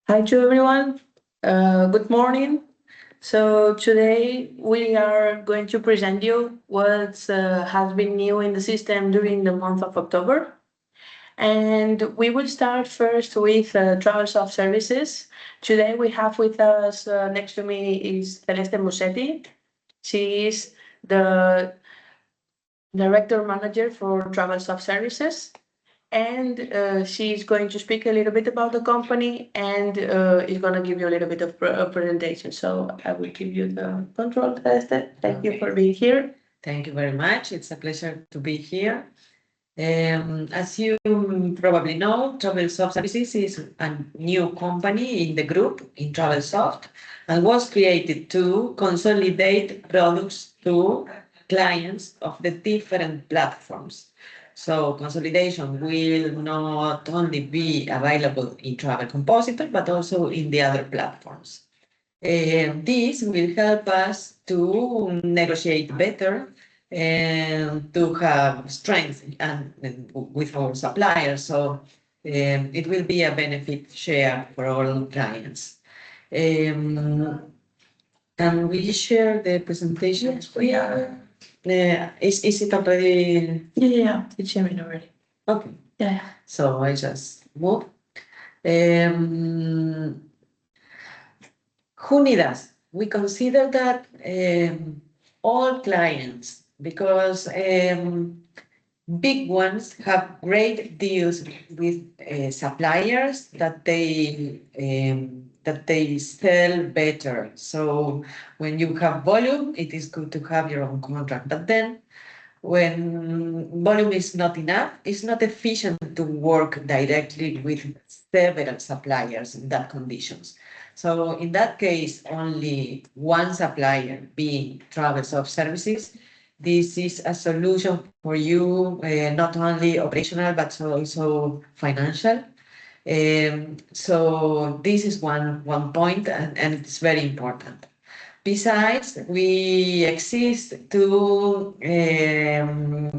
Hi to everyone. Good morning. So today we are going to present you what has been new in the system during the month of October. And we will start first with Travelsoft services. Today we have with us next to me is Celeste Musetti. She is the Director Manager for Travelsoft services. And she's going to speak a little bit about the company and is going to give you a little bit of presentation. So I will give you the control, Celeste. Thank you for being here. Thank you very much. It's a pleasure to be here. As you probably know, Travelsoft Services is a new company in the group in Travelsoft and was created to consolidate products to clients of the different platforms. So consolidation will not only be available in Travel Compositor, but also in the other platforms. This will help us to negotiate better and to have strength and with our suppliers. So it will be a benefit share for all clients. Can we share the presentation? Yes, we are. Is it already? Yeah, it's sharing already. Okay. Yeah. So I just move. Who need us? We consider that all clients, because big ones have great deals with suppliers that they sell better. So when you have volume, it is good to have your own contract. But then when volume is not enough, it's not efficient to work directly with several suppliers in that conditions. So in that case, only one supplier being Travelsoft Services. This is a solution for you, not only operational, but also financial. So this is one point, and it's very important. Besides, we exist to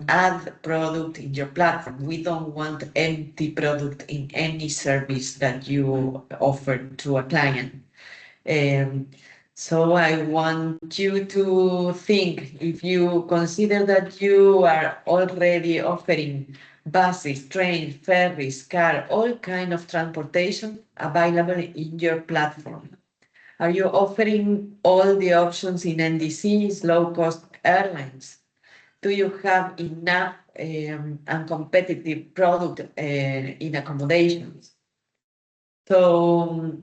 add product in your platform. We don't want empty product in any service that you offer to a client. So I want you to think, if you consider that you are already offering buses, trains, ferries, car, all kind of transportation available in your platform. Are you offering all the options in NDCs, low-cost airlines? Do you have enough and competitive product in accommodations? So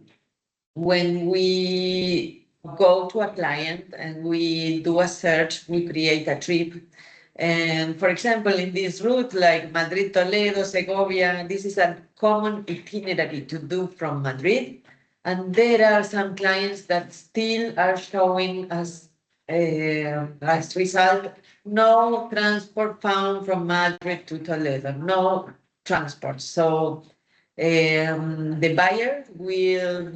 when we go to a client and we do a search, we create a trip. And for example, in this route, like Madrid, Toledo, Segovia, this is a common itinerary to do from Madrid. And there are some clients that still are showing as result, no transport found from Madrid to Toledo, no transport. So the buyer will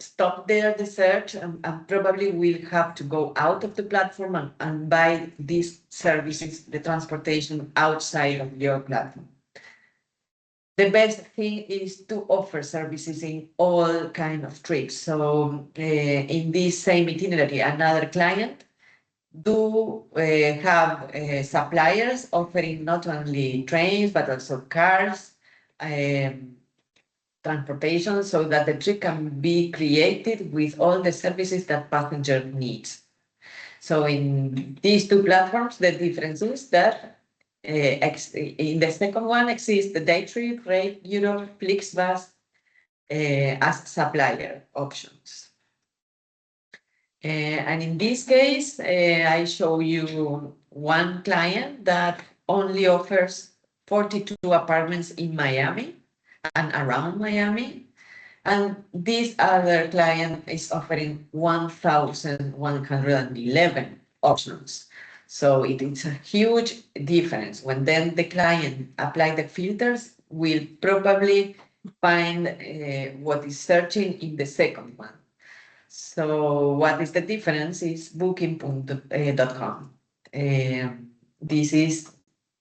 stop there the search and probably will have to go out of the platform and buy these services, the transportation outside of your platform. The best thing is to offer services in all kind of trips. So in this same itinerary, another client do have suppliers offering not only trains, but also cars, transportation, so that the trip can be created with all the services that passenger needs. So in these two platforms, the difference is that in the second one exists the day trip, rate, Europe, Flixbus as supplier options. And in this case, I show you one client that only offers 42 apartments in Miami and around Miami. And this other client is offering 1,111 options. So it is a huge difference. When then the client apply the filters, will probably find what is searching in the second one. So what is the difference is booking.com. This is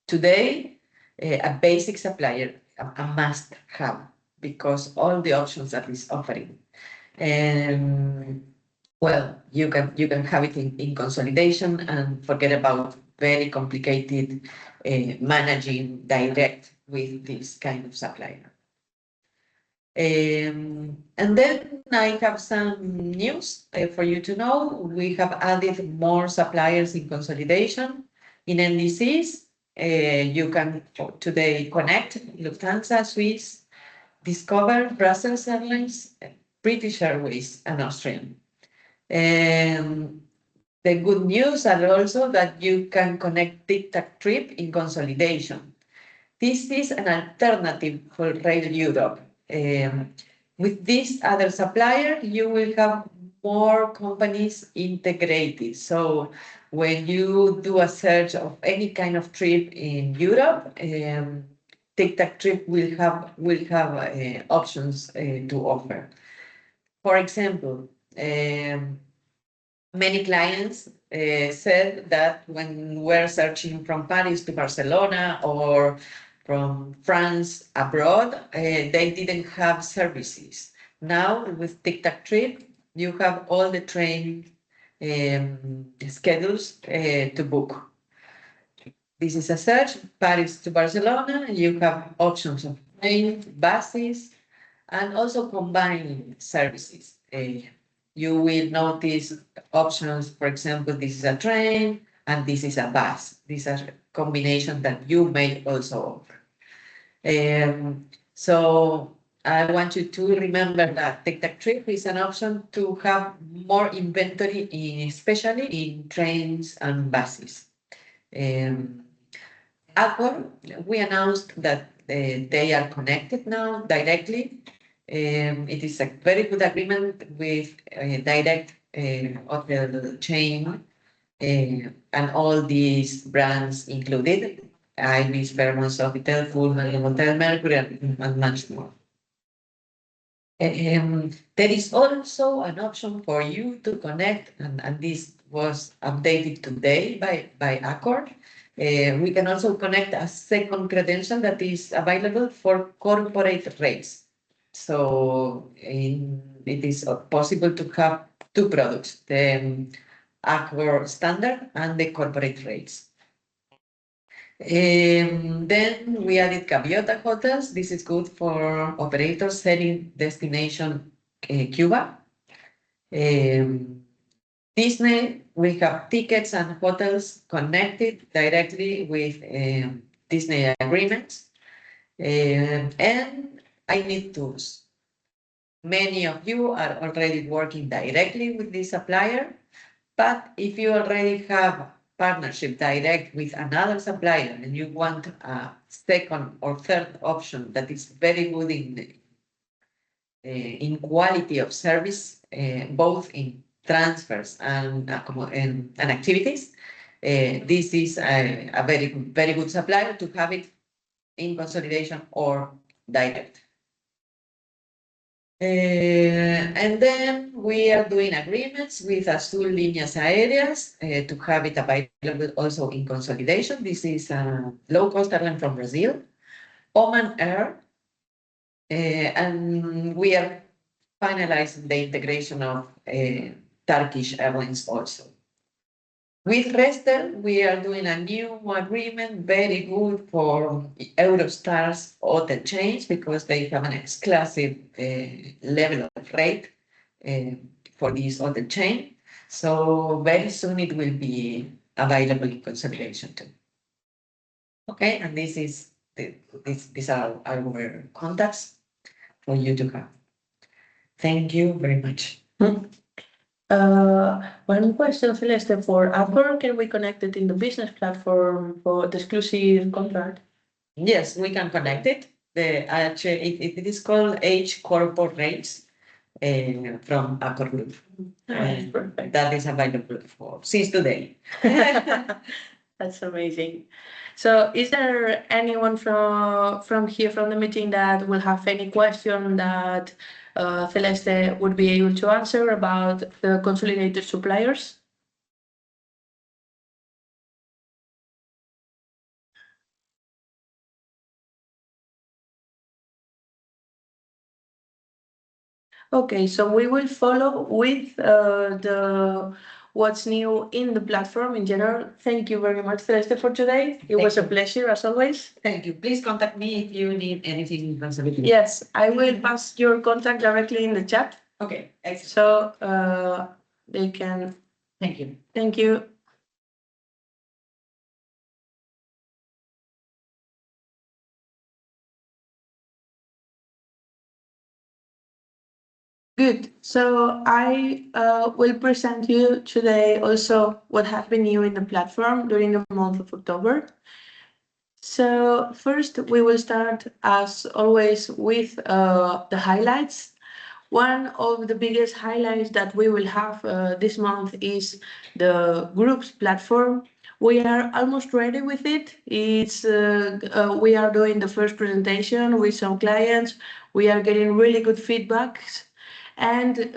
today a basic supplier, a must have. because all the options that is offering. And well, you can have it in consolidation and forget about very complicated managing direct with this kind of supplier. And then I have some news for you to know. We have added more suppliers in consolidation. In NDCs, you can today connect Lufthansa, Swiss, Discover, Brussels Airlines, British Airways, and Austrian. And the good news are also that you can connect Tic-Tac Trip in consolidation. This is an alternative for Rail Europe. With this other supplier, you will have more companies integrated. So when you do a search of any kind of trip in Europe, Tic-Tac Trip will have options to offer. For example, many clients said that when we're searching from Paris to Barcelona or from France abroad, they didn't have services. Now with Tic-Tac Trip, you have all the train schedules to book. This is a search, Paris to Barcelona. You have options of train, buses, and also combining services. You will notice options, for example, this is a train and this is a bus. These are combinations that you may also offer. So I want you to remember that Tic-Tac Trip is an option to have more inventory, especially in trains and buses. Accor, we announced that they are connected now directly. It is a very good agreement with direct hotel chain and all these brands included. Ibis, Fairmont, Sofitel, Pullman, Hotel Mercury, and much more. There is also an option for you to connect, and this was updated today by Accor. We can also connect a second credential that is available for corporate rates. So it is possible to have two products, the Accor standard and the corporate rates. Then we added Gaviota hotels. This is good for operators setting destination Cuba. Disney, we have tickets and hotels connected directly with Disney agreements. And I need tools. Many of you are already working directly with this supplier, but if you already have partnership direct with another supplier and you want a second or third option that is very good in quality of service, both in transfers and activities, this is a very good supplier to have it in consolidation or direct. And then we are doing agreements with Azul Líneas Aéreas to have it available also in consolidation. This is a low-cost airline from Brazil, Oman Air, and we are finalizing the integration of Turkish Airlines also. With Restel, we are doing a new agreement, very good for Eurostar's hotel chains because they have an exclusive level of rate for this hotel chain. So very soon it will be available in consolidation too. Okay, and these are our contacts for you to have. Thank you very much. One question, Celeste, for Accor, can we connect it in the business platform for the exclusive contract? Yes, we can connect it. It is called H Corporates from Accor Group. Perfect. That is available since today. That's amazing. So is there anyone from here from the meeting that will have any question that Celeste would be able to answer about the consolidated suppliers? Okay, so we will follow with the what's new in the platform in general. Thank you very much, Celeste, for today. It was a pleasure as always. Thank you. Please contact me if you need anything in responsibility. Yes, I will pass your contact directly in the chat. Okay, excellent. So they can. Thank you. Thank you. Good. So I will present you today also what has been new in the platform during the month of October. So first, we will start as always with the highlights. One of the biggest highlights that we will have this month is the groups platform. We are almost ready with it. We are doing the first presentation with some clients. We are getting really good feedbacks. And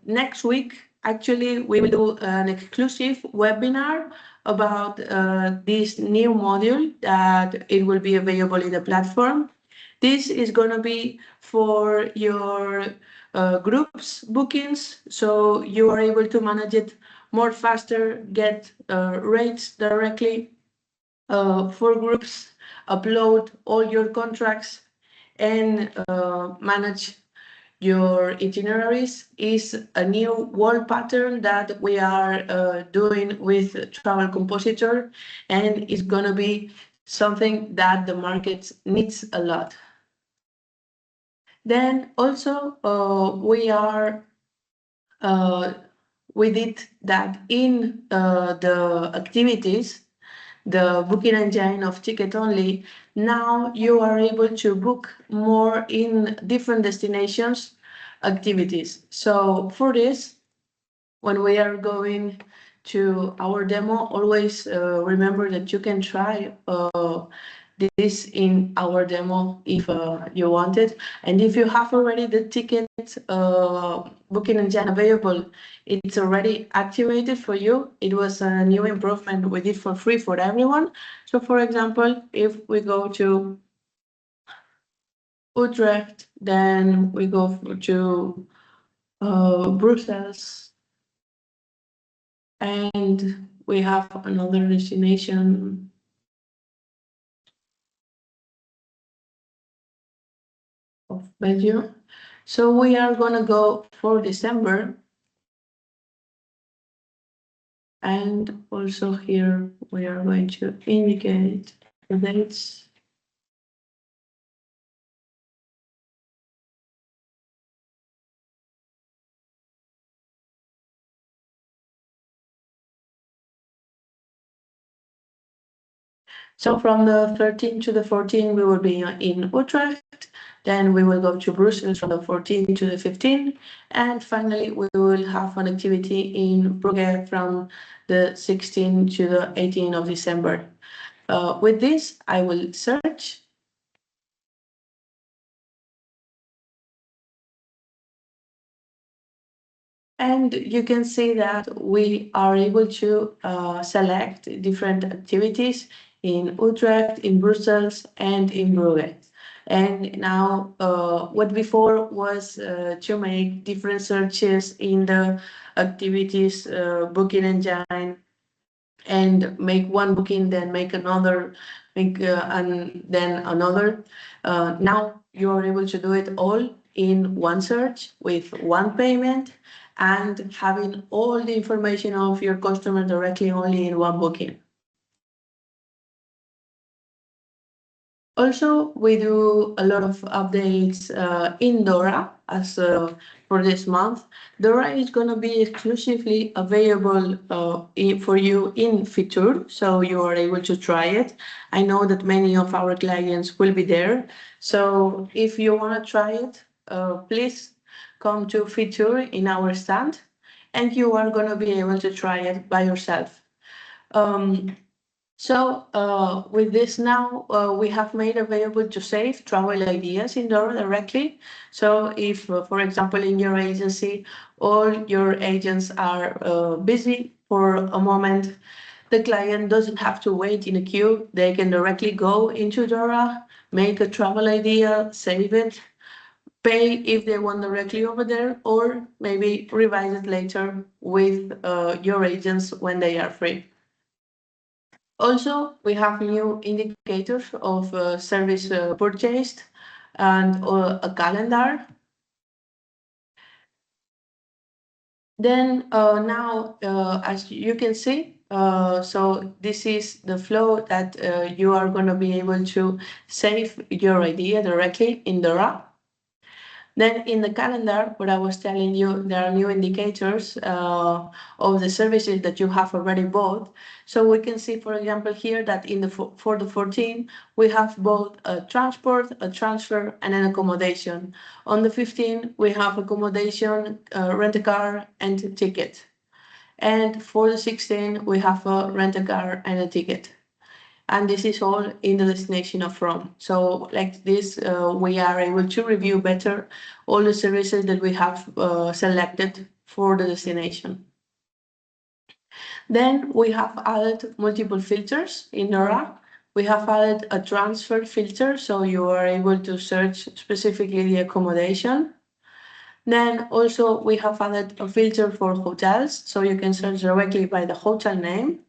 next week, actually, we will do an exclusive webinar about this new module that it will be available in the platform. This is going to be for your groups bookings, so you are able to manage it more faster, get rates directly for groups, upload all your contracts, and manage your itineraries. Is a new wall pattern that we are doing with Travel Compositor, and it's going to be something that the market needs a lot. Then also we did that in the activities, the booking engine of ticket only. Now you are able to book more in different destinations activities. So for this, when we are going to our demo, always remember that you can try this in our demo if you want it. And if you have already the ticket booking engine available, it's already activated for you. It was a new improvement we did for free for everyone. So for example, if we go to Utrecht, then we go to Brussels, and we have another destination of Belgium. So we are gonna go for December. And also here we are going to indicate the dates. So from the 13th to the 14th, we will be in Utrecht. Then we will go to Brussels from the 14th to the 15th. And finally, we will have an activity in Brugge from the 16th to the 18th of December. With this, I will search. And you can see that we are able to select different activities in Utrecht, in Brussels, and in Brugge. And now, what before was to make different searches in the activities booking engine and make one booking, then make another, and then another. Now you are able to do it all in one search with one payment and having all the information of your customer directly only in one booking. Also, we do a lot of updates in Dora as for this month. Dora is going to be exclusively available for you in Fitur, so you are able to try it. I know that many of our clients will be there. So if you want to try it, please come to Fitur in our stand, and you are going to be able to try it by yourself. So with this now, we have made available to save travel ideas in Dora directly. So if, for example, in your agency, all your agents are busy for a moment, the client doesn't have to wait in a queue. They can directly go into Dora, make a travel idea, save it, pay if they want directly over there, or maybe revise it later with your agents when they are free. Also, we have new indicators of service purchased and a calendar. Then now, as you can see, so this is the flow that you are going to be able to save your idea directly in the RAW. Then in the calendar, what I was telling you, there are new indicators of the services that you have already bought. So we can see, for example, here that for the 14, we have both a transport, a transfer, and an accommodation. On the 15, we have accommodation, rent a car, and a ticket. And for the 16, we have a rent a car and a ticket. And this is all in the destination of Rome. So like this, we are able to review better all the services that we have selected for the destination. Then we have added multiple filters in Nora. We have added a transfer filter, so you are able to search specifically the accommodation. Then also we have added a filter for hotels, so you can search directly by the hotel name.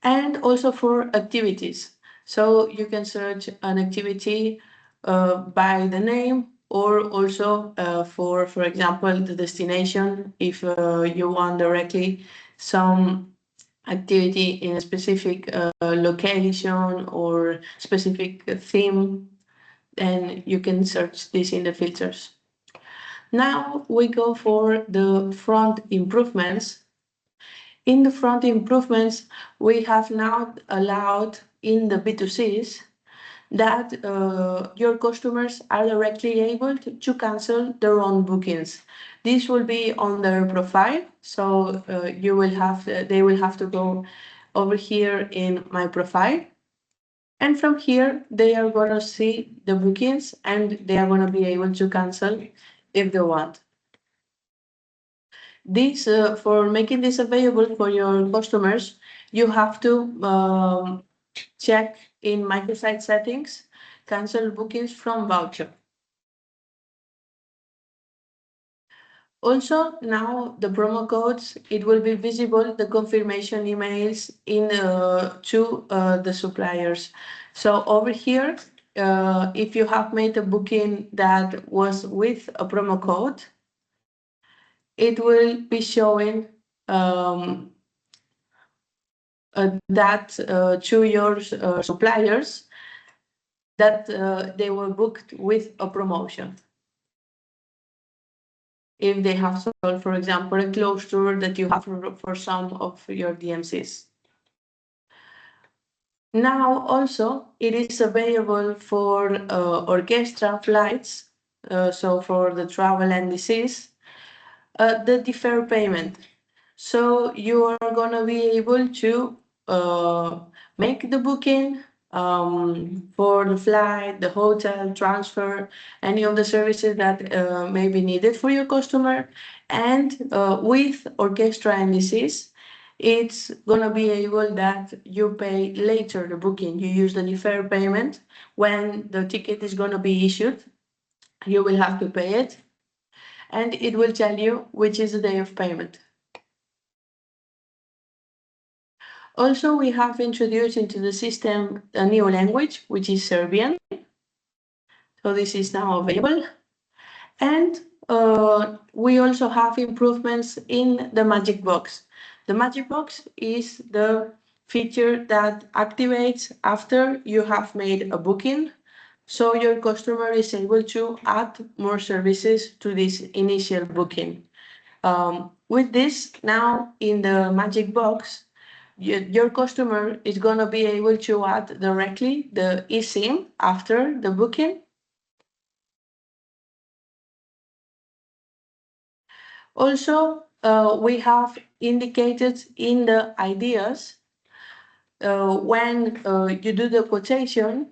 And also for activities. So you can search an activity by the name, or also for example, the destination, if you want directly some activity in a specific location or specific theme, then you can search this in the filters. Now we go for the front improvements. In the front improvements, we have now allowed in the B2Cs that your customers are directly able to cancel their own bookings. This will be on their profile, so they will have to go over here in my profile. And from here, they are going to see the bookings and they are going to be able to cancel if they want. This for making this available for your customers, you have to check in microsite settings, cancel bookings from voucher. Also, now the promo codes, it will be visible, the confirmation emails in to the suppliers. So over here, if you have made a booking that was with a promo code, it will be showing that to your suppliers that they were booked with a promotion. If they have sold, for example, a closed tour that you have for some of your DMCs. Now also it is available for orchestra flights, so for the travel and disease, the deferred payment. So you are going to be able to make the booking for the flight, the hotel, transfer, any of the services that may be needed for your customer. And with orchestra and disease, it's going to be able that you pay later the booking. You use the deferred payment. When the ticket is going to be issued, you will have to pay it. And it will tell you which is the day of payment. Also, we have introduced into the system a new language, which is Serbian. So this is now available. And we also have improvements in the Magic Box. The Magic Box is the feature that activates after you have made a booking. So your customer is able to add more services to this initial booking. With this, now in the Magic Box, your customer is going to be able to add directly the eSIM after the booking. Also, we have indicated in the ideas when you do the quotation,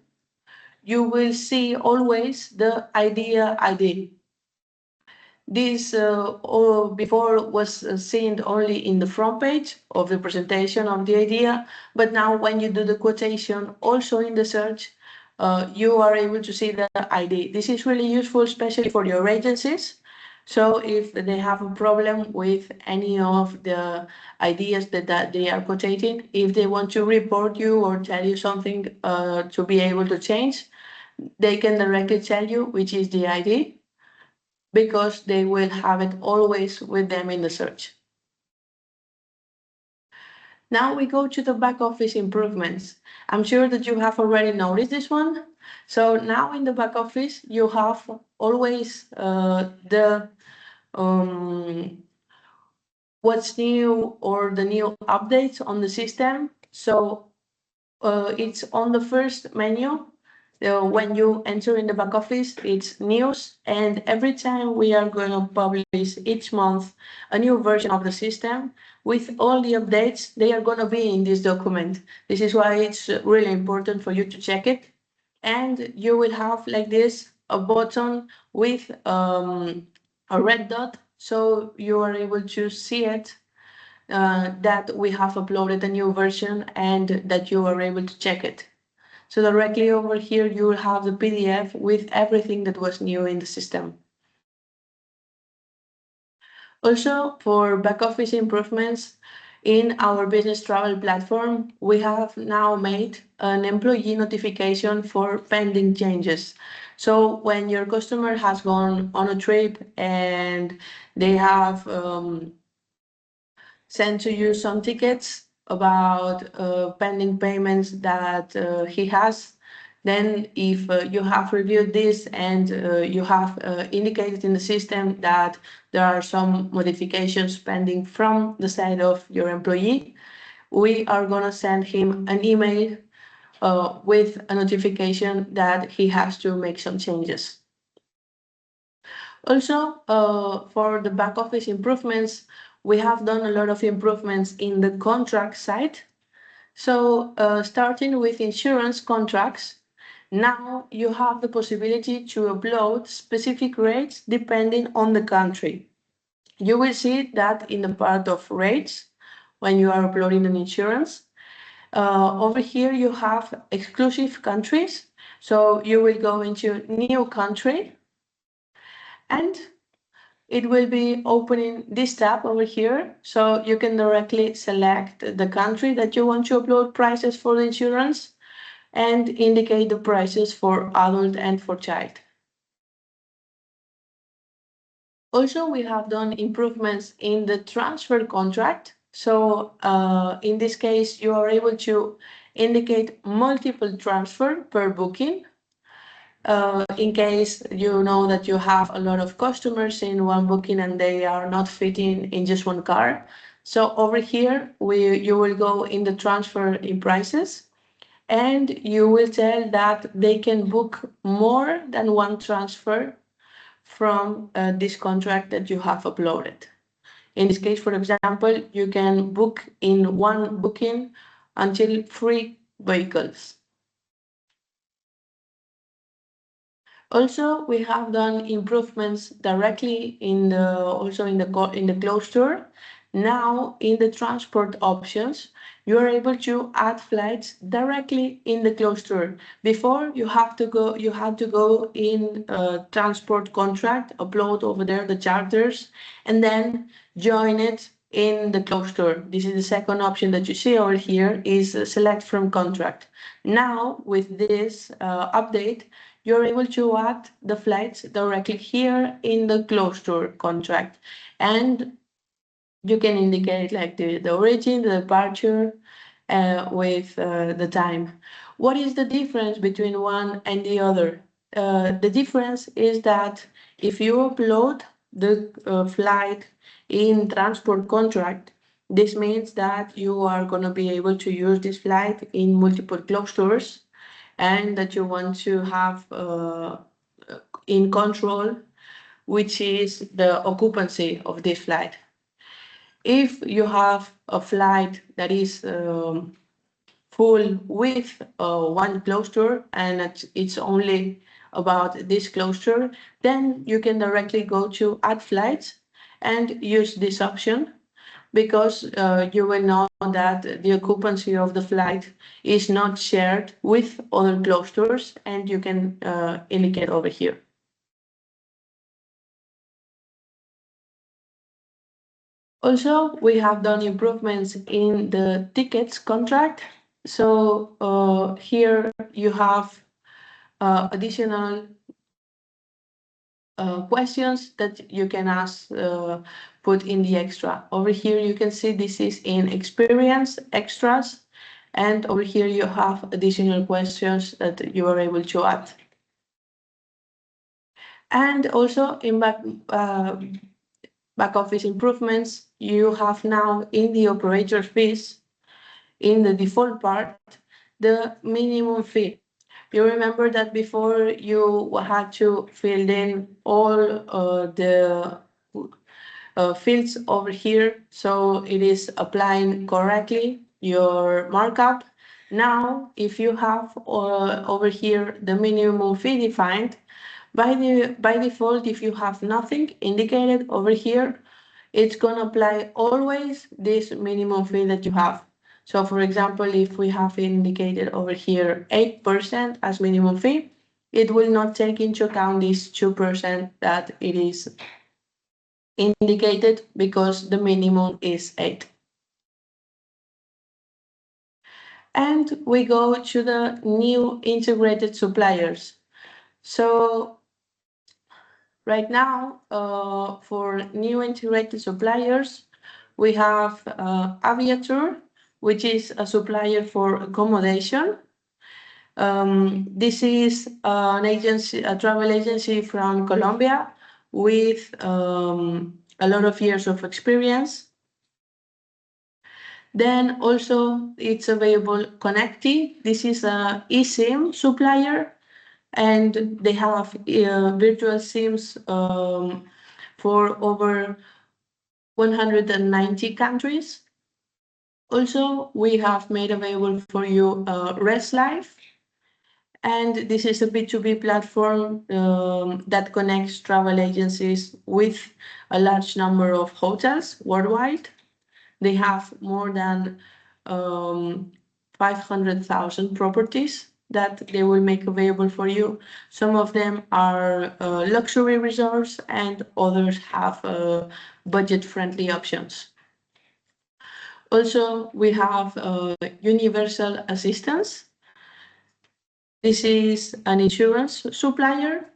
you will see always the idea ID. This before was seen only in the front page of the presentation of the idea, but now when you do the quotation, also in the search, you are able to see the ID. This is really useful, especially for your agencies. So if they have a problem with any of the ideas that they are quotating, if they want to report you or tell you something to be able to change, they can directly tell you which is the ID because they will have it always with them in the search. Now we go to the back office improvements. I'm sure that you have already noticed this one. So now in the back office, you have always the what's new or the new updates on the system. So it's on the first menu. When you enter in the back office, it's news. And every time we are going to publish each month a new version of the system with all the updates, they are going to be in this document. This is why it's really important for you to check it. And you will have like this a button with a red dot. So you are able to see it that we have uploaded a new version and that you are able to check it. So directly over here, you will have the PDF with everything that was new in the system. Also, for back office improvements in our business travel platform, we have now made an employee notification for pending changes. So when your customer has gone on a trip and they have sent to you some tickets about pending payments that he has. Then if you have reviewed this and you have indicated in the system that there are some modifications pending from the side of your employee, we are going to send him an email with a notification that he has to make some changes. Also, for the back office improvements, we have done a lot of improvements in the contract side. So, starting with insurance contracts, now you have the possibility to upload specific rates depending on the country. You will see that in the part of rates when you are uploading an insurance. Over here, you have exclusive countries. So you will go into new country and it will be opening this tab over here. So you can directly select the country that you want to upload prices for the insurance and indicate the prices for adult and for child. Also, we have done improvements in the transfer contract. So in this case, you are able to indicate multiple transfer per booking. In case you know that you have a lot of customers in one booking and they are not fitting in just one car. So over here, you will go in the transfer in prices and you will tell that they can book more than one transfer from this contract that you have uploaded. In this case, for example, you can book in one booking until 3 vehicles. Also, we have done improvements directly in the cluster. Now, in the transport options, you are able to add flights directly in the cluster. Before, you had to go in transport contract, upload over there the charters, and then join it in the cluster. This is the second option that you see over here is select from contract. Now, with this update, you're able to add the flights directly here in the cluster contract. And you can indicate like the origin, the departure with the time. What is the difference between one and the other? The difference is that if you upload the flight in transport contract, this means that you are going to be able to use this flight in multiple clusters and that you want to have in control, which is the occupancy of this flight. If you have a flight that is full with one cluster and it's only about this cluster, then you can directly go to add flights and use this option. because you will know that the occupancy of the flight is not shared with other clusters, and you can indicate over here. Also, we have done improvements in the tickets contract. So here you have additional questions that you can ask, put in the extra. Over here, you can see this is in experience extras. And over here, you have additional questions that you are able to add. And also in back office improvements, you have now in the operator fees, in the default part, the minimum fee. You remember that before you had to fill in all the fields over here, so it is applying correctly your markup. Now, if you have over here the minimum fee defined, by default, if you have nothing indicated over here, it's going to apply always this minimum fee that you have. So for example, if we have indicated over here 8% as minimum fee, it will not take into account this 2% that it is indicated because the minimum is 8. And we go to the new integrated suppliers. So right now, for new integrated suppliers, we have Aviatur, which is a supplier for accommodation. This is an agency, a travel agency from Colombia with a lot of years of experience. Then also it's available Connecti. This is a eSIM supplier, and they have virtual SIMs for over 190 countries. Also, we have made available for you ResLife, and this is a B2B platform that connects travel agencies with a large number of hotels worldwide. They have more than 500,000 properties that they will make available for you. Some of them are luxury resorts, and others have budget-friendly options. Also, we have universal assistance. This is an insurance supplier.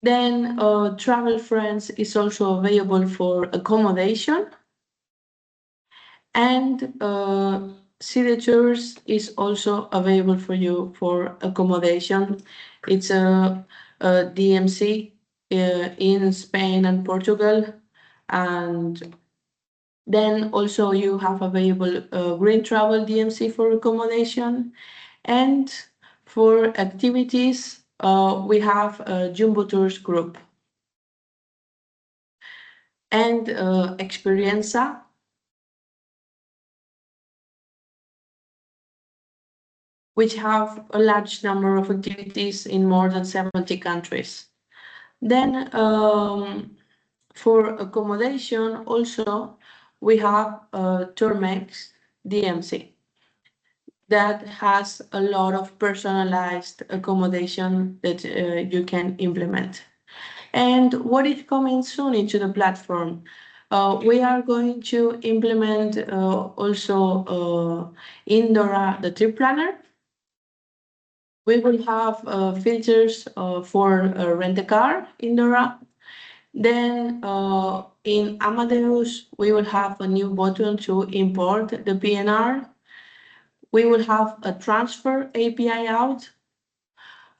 Then Travel Friends is also available for accommodation. And Signatures is also available for you for accommodation. It's a DMC in Spain and Portugal. And then also you have available Green Travel DMC for accommodation. And for activities, we have Jumbo Tours Group. And Experienza, which have a large number of activities in more than 70 countries. Then for accommodation also, we have Tourmex DMC that has a lot of personalized accommodation that you can implement. And what is coming soon into the platform? We are going to implement also Indora, the trip planner. We will have filters for rent a car in Dora. Then in Amadeus, we will have a new button to import the PNR. We will have a transfer API out.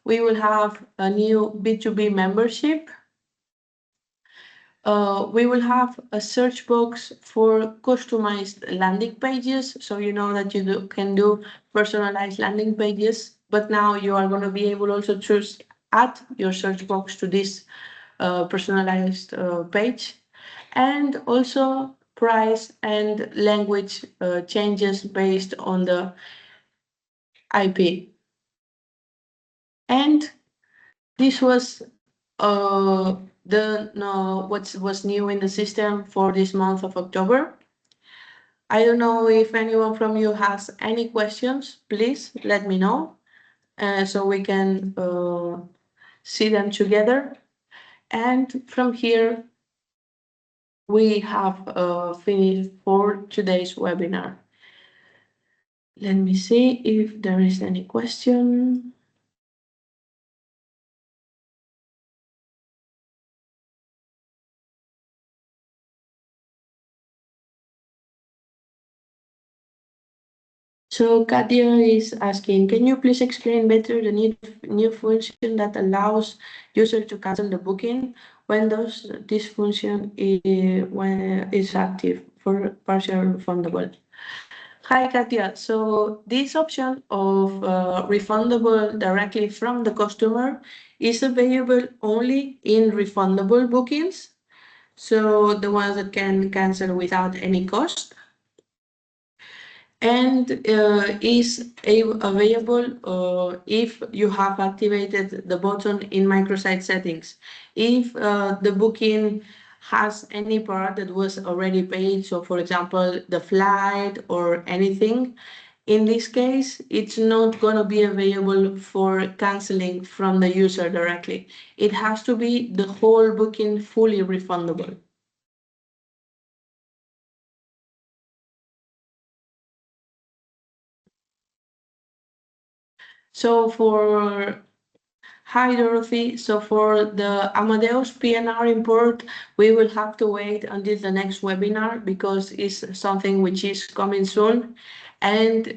We will have a new B2B membership. We will have a search box for customized landing pages. So you know that you can do personalized landing pages, but now you are going to be able also to add your search box to this personalized page. And also price and language changes based on the IP. And this was what was new in the system for this month of October. I don't know if anyone from you has any questions. Please let me know, so we can see them together. And from here, we have finished for today's webinar. Let me see if there is any question. So Katia is asking, can you please explain better the new function that allows user to cancel the booking? When does this function when is active for partial refundable? Hi Katia, so this option of refundable directly from the customer is available only in refundable bookings. So the ones that can cancel without any cost, and available if you have activated the button in microsite settings. If the booking has any part that was already paid, so for example, the flight or anything, in this case, it's not going to be available for canceling from the user directly. It has to be the whole booking fully refundable. So for Hi, Dorothy. So for the Amadeus PNR import, we will have to wait until the next webinar because it's something which is coming soon and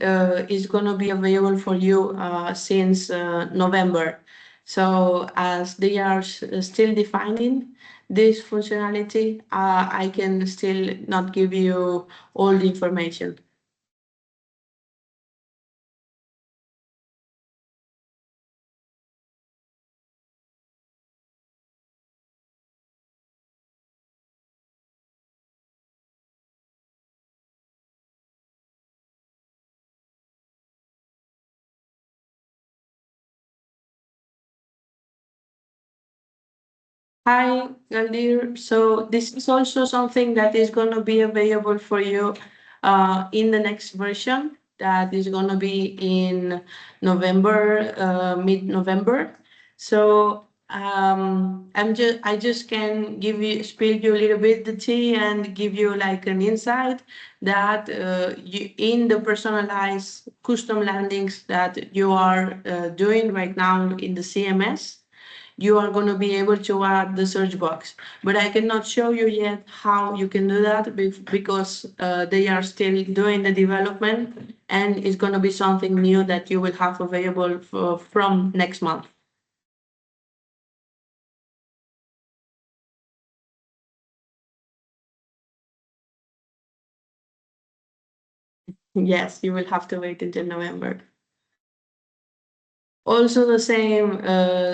is going to be available for you since November. So as they are still defining this functionality, I can still not give you all the information. Hi, Galdir. So this is also something that is going to be available for you in the next version that is going to be in November, mid-November. So I just can spill you a little bit the tea and give you like an insight that in the personalized custom landings that you are doing right now in the CMS, you are going to be able to add the search box. But I cannot show you yet how you can do that because they are still doing the development, and it's going to be something new that you will have available from next month. Yes, you will have to wait until November. Also the same,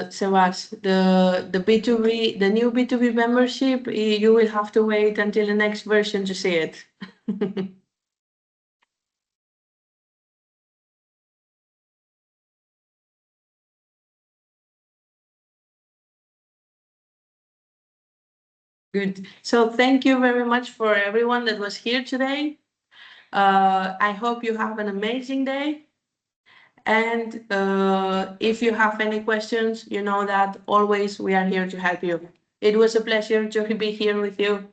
Sebas, the B2B, the new B2B membership, you will have to wait until the next version to see it. Good. So thank you very much for everyone that was here today. I hope you have an amazing day. And if you have any questions, you know that always we are here to help you. It was a pleasure to be here with you.